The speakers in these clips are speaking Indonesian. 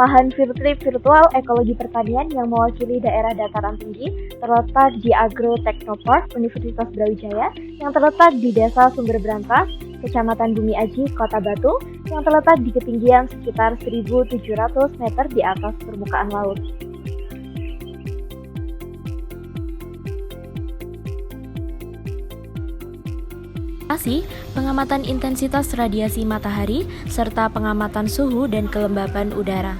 Lahan field trip virtual ekologi pertanian yang mewakili daerah dataran tinggi terletak di Agro Technopark Universitas Brawijaya yang terletak di Desa Sumber Berantas, Kecamatan Bumi Aji, Kota Batu, yang terletak di ketinggian sekitar 1.700 meter di atas permukaan laut. Pengamatan intensitas radiasi matahari, serta pengamatan suhu dan kelembaban udara.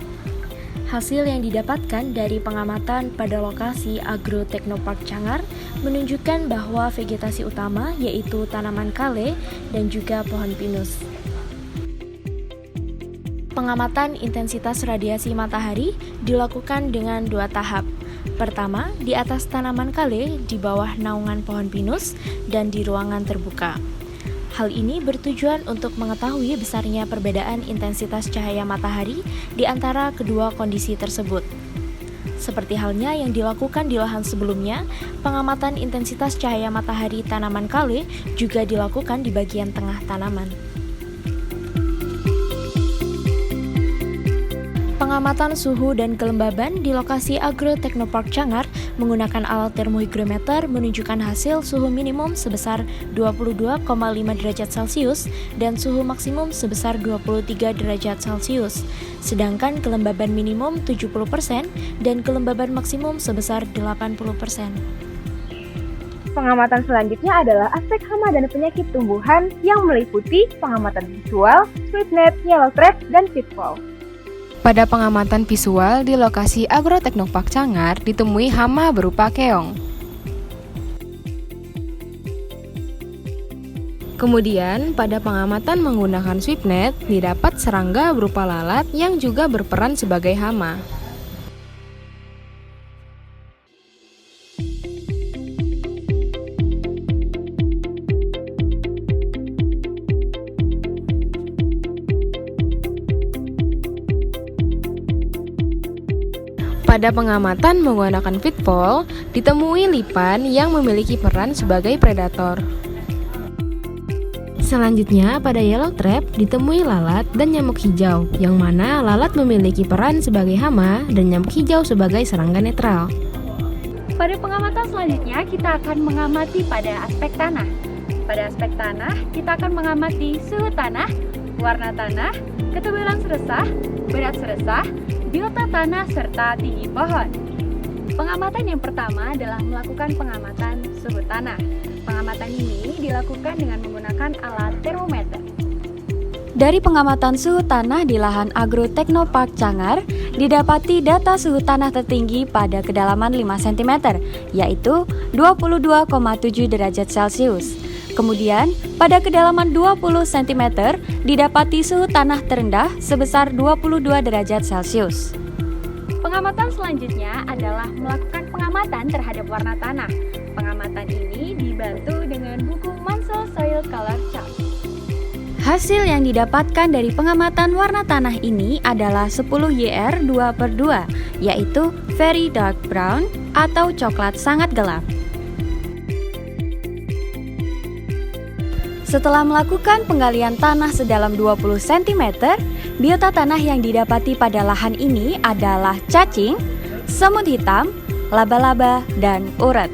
Hasil yang didapatkan dari pengamatan pada lokasi Agro Technopark Cangar menunjukkan bahwa vegetasi utama yaitu tanaman kale dan juga pohon pinus. Pengamatan intensitas radiasi matahari dilakukan dengan 2 tahap. Pertama, di atas tanaman kale di bawah naungan pohon pinus dan di ruangan terbuka. Hal ini bertujuan untuk mengetahui besarnya perbedaan intensitas cahaya matahari di antara kedua kondisi tersebut. Seperti halnya yang dilakukan di lahan sebelumnya, pengamatan intensitas cahaya matahari tanaman kale juga dilakukan di bagian tengah tanaman. Pengamatan suhu dan kelembaban di lokasi Agro Technopark Cangar menggunakan alat termohigrometer menunjukkan hasil suhu minimum sebesar 22,5 derajat Celcius dan suhu maksimum sebesar 23 derajat Celcius, sedangkan kelembaban minimum 70% dan kelembaban maksimum sebesar 80%. Pengamatan selanjutnya adalah aspek hama dan penyakit tumbuhan yang meliputi pengamatan visual, sweetnet, yellow trap, dan pitfall. Pada pengamatan visual di lokasi Agro Technopark Cangar ditemui hama berupa keong. Kemudian, pada pengamatan menggunakan sweetnet didapat serangga berupa lalat yang juga berperan sebagai hama. Pada pengamatan menggunakan pitfall, ditemui lipan yang memiliki peran sebagai predator. Selanjutnya, pada yellow trap ditemui lalat dan nyamuk hijau, yang mana lalat memiliki peran sebagai hama dan nyamuk hijau sebagai serangga netral. Pada pengamatan selanjutnya, kita akan mengamati pada aspek tanah. Pada aspek tanah, kita akan mengamati suhu tanah, warna tanah, ketebalan seresah, berat seresah, biota tanah, serta tinggi pohon. Pengamatan yang pertama adalah melakukan pengamatan suhu tanah. Pengamatan ini dilakukan dengan menggunakan alat termometer. Dari pengamatan suhu tanah di lahan Agro Technopark Cangar, didapati data suhu tanah tertinggi pada kedalaman 5 cm, yaitu 22,7 derajat Celcius. Kemudian, pada kedalaman 20 cm, didapati suhu tanah terendah sebesar 22 derajat Celcius. Pengamatan selanjutnya adalah melakukan pengamatan terhadap warna tanah. Pengamatan ini dibantu dengan buku Munsell Soil Color Chart. Hasil yang didapatkan dari pengamatan warna tanah ini adalah 10 YR 2/2, yaitu very dark brown atau coklat sangat gelap. Setelah melakukan penggalian tanah sedalam 20 cm, biota tanah yang didapati pada lahan ini adalah cacing, semut hitam, laba-laba, dan uret.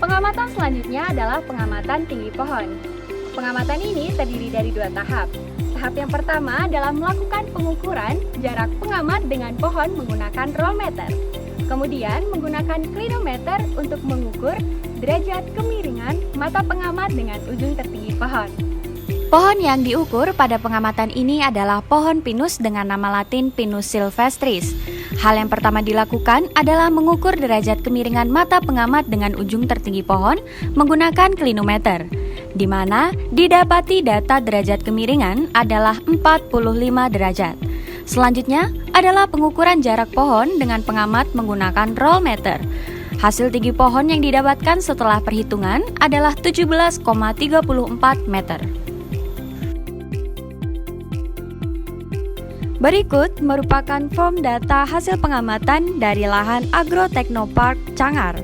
Pengamatan selanjutnya adalah pengamatan tinggi pohon. Pengamatan ini terdiri dari 2 tahap. Tahap yang pertama adalah melakukan pengukuran jarak pengamat dengan pohon menggunakan rollmeter. Kemudian menggunakan clinometer untuk mengukur derajat kemiringan mata pengamat dengan ujung tertinggi pohon. Pohon yang diukur pada pengamatan ini adalah pohon pinus dengan nama latin Pinus sylvestris. Hal yang pertama dilakukan adalah mengukur derajat kemiringan mata pengamat dengan ujung tertinggi pohon menggunakan clinometer, di mana didapati data derajat kemiringan adalah 45 derajat. Selanjutnya adalah pengukuran jarak pohon dengan pengamat menggunakan rollmeter. Hasil tinggi pohon yang didapatkan setelah perhitungan adalah 17,34 meter. Berikut merupakan form data hasil pengamatan dari lahan Agro Technopark Cangar.